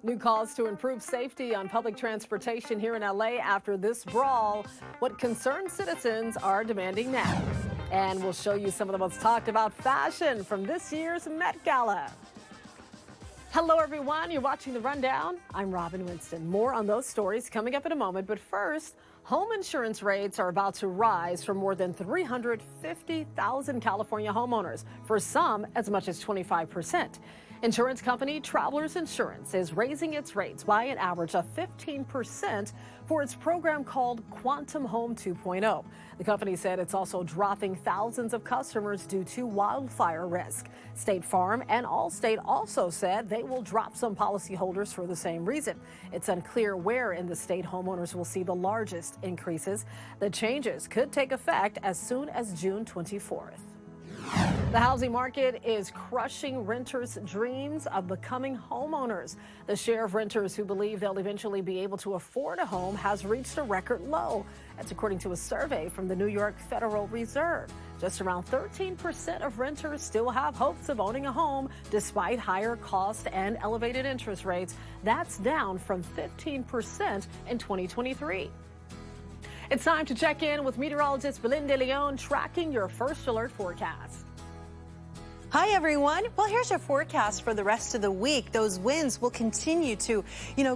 New calls to improve safety on public transportation here in LA after this brawl. What concerned citizens are demanding now. And we'll show you some of the most talked about fashion from this year's Met Gala. Hello, everyone. You're watching The Rundown. I'm Robin Winston. More on those stories coming up in a moment. But first, home insurance rates are about to rise for more than 350,000 California homeowners, for some as much as 25%. Insurance company Travelers Insurance is raising its rates by an average of 15% for its program called Quantum Home 2.0. The company said it's also dropping thousands of customers due to wildfire risk. State Farm and Allstate also said they will drop some policyholders for the same reason. It's unclear where in the state homeowners will see the largest increases. The changes could take effect as soon as June 24th. The housing market is crushing renters' dreams of becoming homeowners. The share of renters who believe they'll eventually be able to afford a home has reached a record low. That's according to a survey from the New York Federal Reserve. Just around 13% of renters still have hopes of owning a home despite higher costs and elevated interest rates. That's down from 15% in 2023. It's time to check in with meteorologist Belinda Leon tracking your first alert forecast. Hi, everyone. Well, here's your forecast for the rest of the week. Those winds will continue to,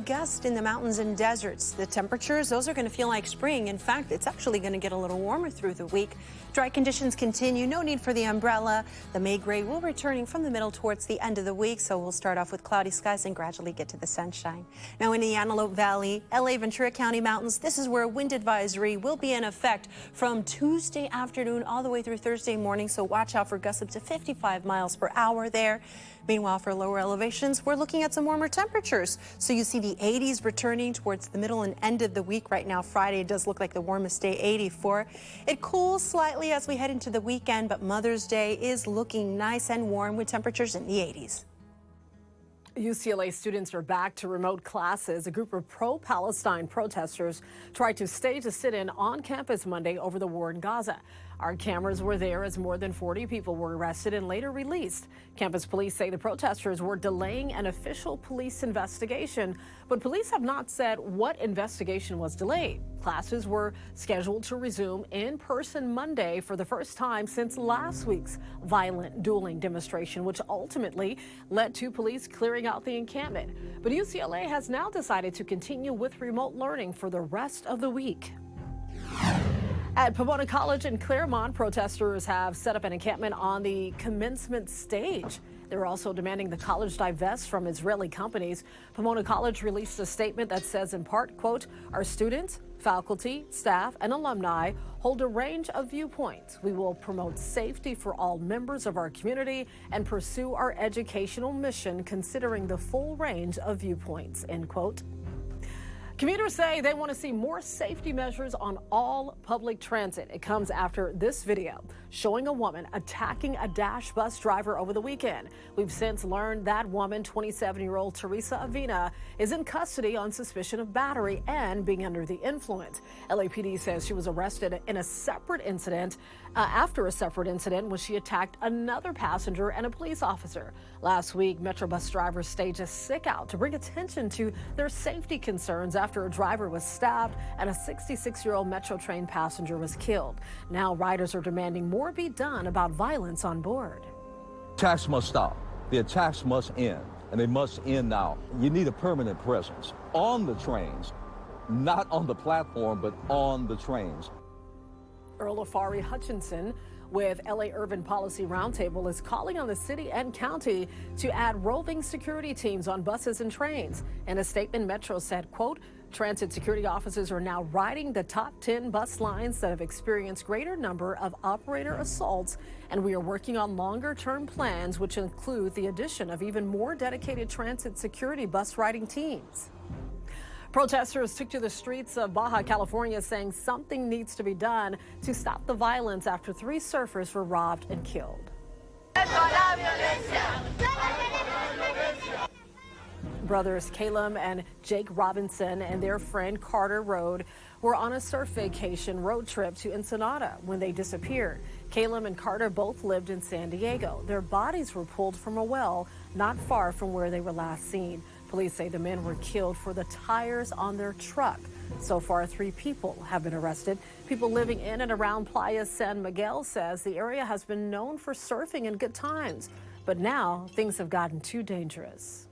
gust in the mountains and deserts. The temperatures, those are going to feel like spring. In fact, it's actually going to get a little warmer through the week. Dry conditions continue. No need for the umbrella. The May gray will returning from the middle towards the end of the week. So we'll start off with cloudy skies and gradually get to the sunshine. Now in the Antelope Valley, LA Ventura County mountains, this is where a wind advisory will be in effect from Tuesday afternoon all the way through Thursday morning. So watch out for gusts up to 55 miles per hour there. Meanwhile, for lower elevations, we're looking at some warmer temperatures. So you see the 80s returning towards the middle and end of the week. Right now, Friday does look like the warmest day, 84. It cools slightly as we head into the weekend, but Mother's Day is looking nice and warm with temperatures in the 80s. UCLA students are back to remote classes. A group of pro-Palestine protesters tried to stage a sit-in on campus Monday over the war in Gaza. Our cameras were there as more than 40 people were arrested and later released. Campus police say the protesters were delaying an official police investigation, but police have not said what investigation was delayed. Classes were scheduled to resume in person Monday for the first time since last week's violent dueling demonstration, which ultimately led to police clearing out the encampment. But UCLA has now decided to continue with remote learning for the rest of the week. At Pomona College in Claremont, protesters have set up an encampment on the commencement stage. They're also demanding the college divest from Israeli companies. Pomona College released a statement that says, in part, quote, "Our students, faculty, staff, and alumni hold a range of viewpoints. We will promote safety for all members of our community and pursue our educational mission considering the full range of viewpoints," end quote. Commuters say they want to see more safety measures on all public transit. It comes after this video showing a woman attacking a Dash bus driver over the weekend. We've since learned that woman, 27-year-old Teresa Avina, is in custody on suspicion of battery and being under the influence. LAPD says she was arrested in a separate incident, after a separate incident when she attacked another passenger and a police officer. Last week, Metro bus drivers staged a sick out to bring attention to their safety concerns after a driver was stabbed and a 66-year-old Metro train passenger was killed. Now riders are demanding more be done about violence on board. Attacks must stop. The attacks must end, and they must end now. You need a permanent presence on the trains, not on the platform, but on the trains. Earl Afari Hutchinson with LA Urban Policy Roundtable is calling on the city and county to add roving security teams on buses and trains. In a statement, Metro said, quote, "Transit security officers are now riding the top 10 bus lines that have experienced greater number of operator assaults, and we are working on longer-term plans which include the addition of even more dedicated transit security bus riding teams." Protesters took to the streets of Baja California saying something needs to be done to stop the violence after 3 surfers were robbed and killed. Brothers Caleb and Jake Robinson and their friend Carter Rode were on a surf vacation road trip to Ensenada when they disappeared. Caleb and Carter both lived in San Diego. Their bodies were pulled from a well not far from where they were last seen. Police say the men were killed for the tires on their truck. So far, 3 people have been arrested. People living in and around Playa San Miguel says the area has been known for surfing and good times. But now things have gotten too dangerous.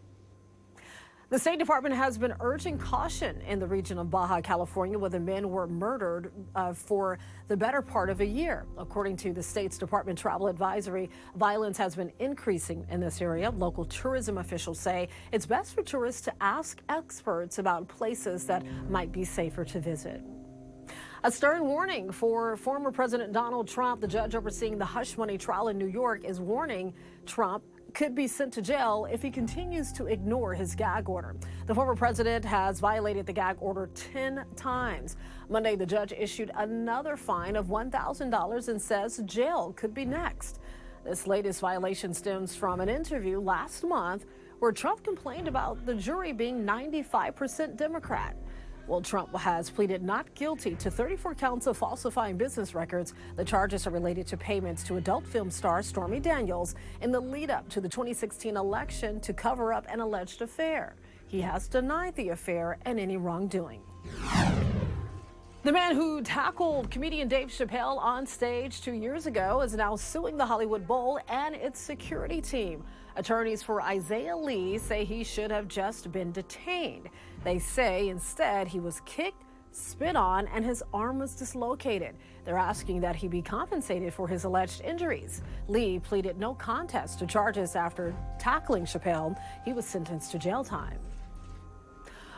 The State Department has been urging caution in the region of Baja California, where the men were murdered for the better part of a year. According to the state's Department Travel Advisory, violence has been increasing in this area. Local tourism officials say it's best for tourists to ask experts about places that might be safer to visit. A stern warning for former President Donald Trump. The judge overseeing the hush money trial in New York is warning Trump could be sent to jail if he continues to ignore his gag order. The former president has violated the gag order 10 times. Monday, the judge issued another fine of $1,000 and says jail could be next. This latest violation stems from an interview last month where Trump complained about the jury being 95% Democrat. Well, Trump has pleaded not guilty to 34 counts of falsifying business records. The charges are related to payments to adult film star Stormy Daniels in the lead up to the 2016 election to cover up an alleged affair. He has denied the affair and any wrongdoing. The man who tackled comedian Dave Chappelle on stage 2 years ago is now suing the Hollywood Bowl and its security team. Attorneys for Isaiah Lee say he should have just been detained. They say instead he was kicked, spit on, and his arm was dislocated. They're asking that he be compensated for his alleged injuries. Lee pleaded no contest to charges after tackling Chappelle. He was sentenced to jail time.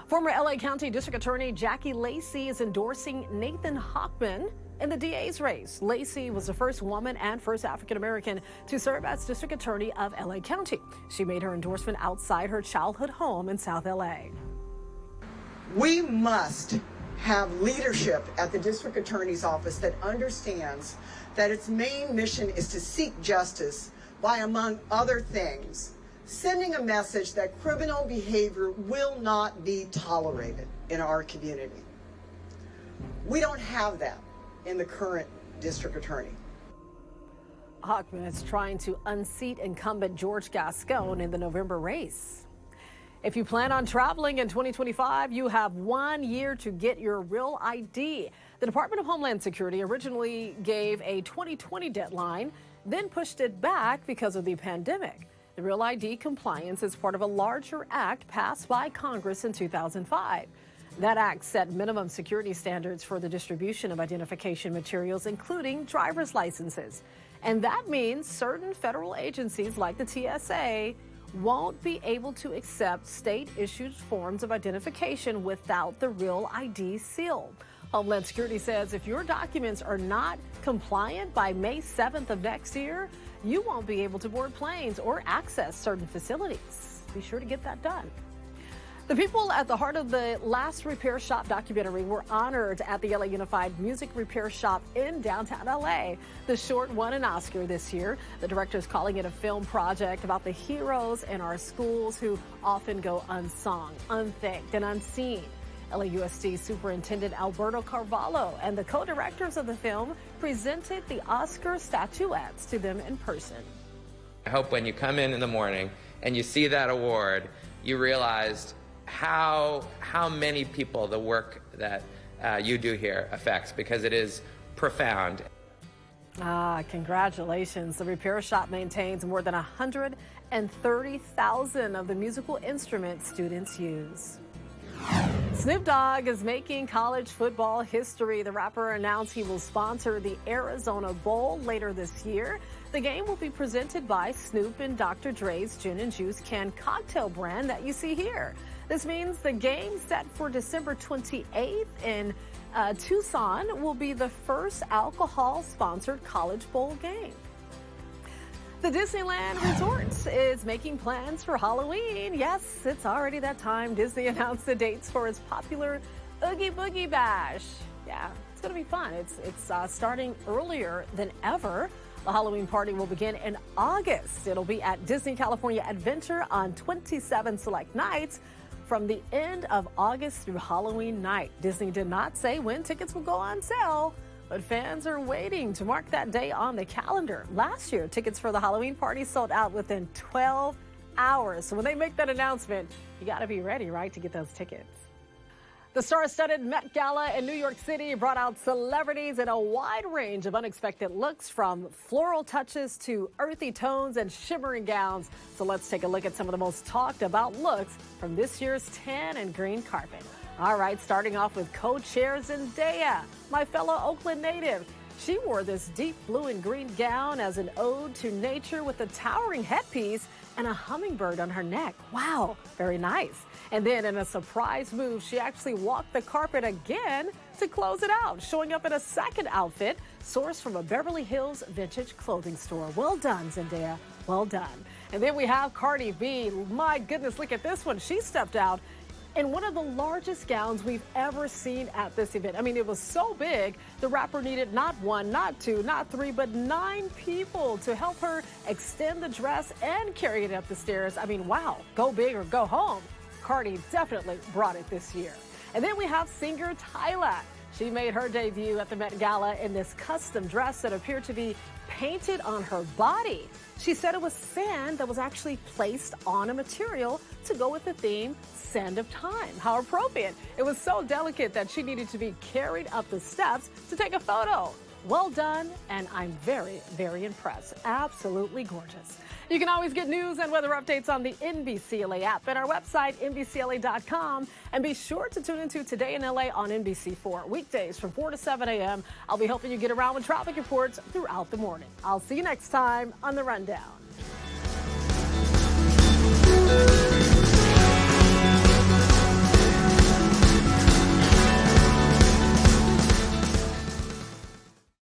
Former LA County District Attorney Jackie Lacey is endorsing Nathan Hochman in the DA's race. Lacey was the first woman and first African-American to serve as District Attorney of LA County. She made her endorsement outside her childhood home in South LA. We must have leadership at the District Attorney's Office that understands that its main mission is to seek justice by, among other things, sending a message that criminal behavior will not be tolerated in our community. We don't have that in the current district attorney. Hochman is trying to unseat incumbent George Gascon in the November race. If you plan on traveling in 2025, you have 1 year to get your real ID. The Department of Homeland Security originally gave a 2020 deadline, then pushed it back because of the pandemic. The Real ID compliance is part of a larger act passed by Congress in 2005. That act set minimum security standards for the distribution of identification materials, including driver's licenses. And that means certain federal agencies like the TSA won't be able to accept state-issued forms of identification without the Real ID seal. Homeland Security says if your documents are not compliant by May 7th of next year, you won't be able to board planes or access certain facilities. Be sure to get that done. The people at the heart of the Last Repair Shop documentary were honored at the LA Unified Music Repair Shop in downtown LA. The short won an Oscar this year. The director is calling it a film project about the heroes in our schools who often go unsung, unthanked, and unseen. LAUSD Superintendent Alberto Carvalho and the co-directors of the film presented the Oscar statuettes to them in person. I hope when you come in the morning and you see that award, you realized how many people the work that you do here affects, because it is profound. Congratulations. The repair shop maintains more than 130,000 of the musical instruments students use. Snoop Dogg is making college football history. The rapper announced he will sponsor the Arizona Bowl later this year. The game will be presented by Snoop and Dr. Dre's Gin and Juice canned cocktail brand that you see here. This means the game set for December 28th in Tucson will be the first alcohol-sponsored college bowl game. The Disneyland Resort is making plans for Halloween. Yes, it's already that time. Disney announced the dates for its popular Oogie Boogie Bash. Yeah, it's going to be fun. It's starting earlier than ever. The Halloween party will begin in August. It'll be at Disney California Adventure on 27 select nights from the end of August through Halloween night. Disney did not say when tickets will go on sale, But fans are waiting to mark that day on the calendar. Last year, tickets for the Halloween party sold out within 12 hours. So when they make that announcement, you got to be ready, right, to get those tickets. The star-studded Met Gala in New York City brought out celebrities in a wide range of unexpected looks, from floral touches to earthy tones and shimmering gowns. So let's take a look at some of the most talked about looks from this year's tan and green carpet. All right, starting off with co-chair Zendaya, my fellow Oakland native. She wore this deep blue and green gown as an ode to nature with a towering headpiece and a hummingbird on her neck. Wow, very nice. And then in a surprise move, she actually walked the carpet again to close it out, showing up in a second outfit sourced from a Beverly Hills vintage clothing store. Well done, Zendaya. Well done. And then we have Cardi B. My goodness, look at this one. She stepped out in one of the largest gowns we've ever seen at this event. I mean, it was so big, the rapper needed not one, not two, not three, but 9 people to help her extend the dress and carry it up the stairs. I mean, wow, go big or go home. Cardi definitely brought it this year. And then we have singer Tyla. She made her debut at the Met Gala in this custom dress that appeared to be painted on her body. She said it was sand that was actually placed on a material to go with the theme, Sand of Time. How appropriate. It was so delicate that she needed to be carried up the steps to take a photo. Well done, and I'm very, very impressed. Absolutely gorgeous. You can always get news and weather updates on the NBCLA app and our website, NBCLA.com. And be sure to tune into Today in LA on NBC4, weekdays from 4 to 7 a.m. I'll be helping you get around with traffic reports throughout the morning. I'll see you next time on The Rundown.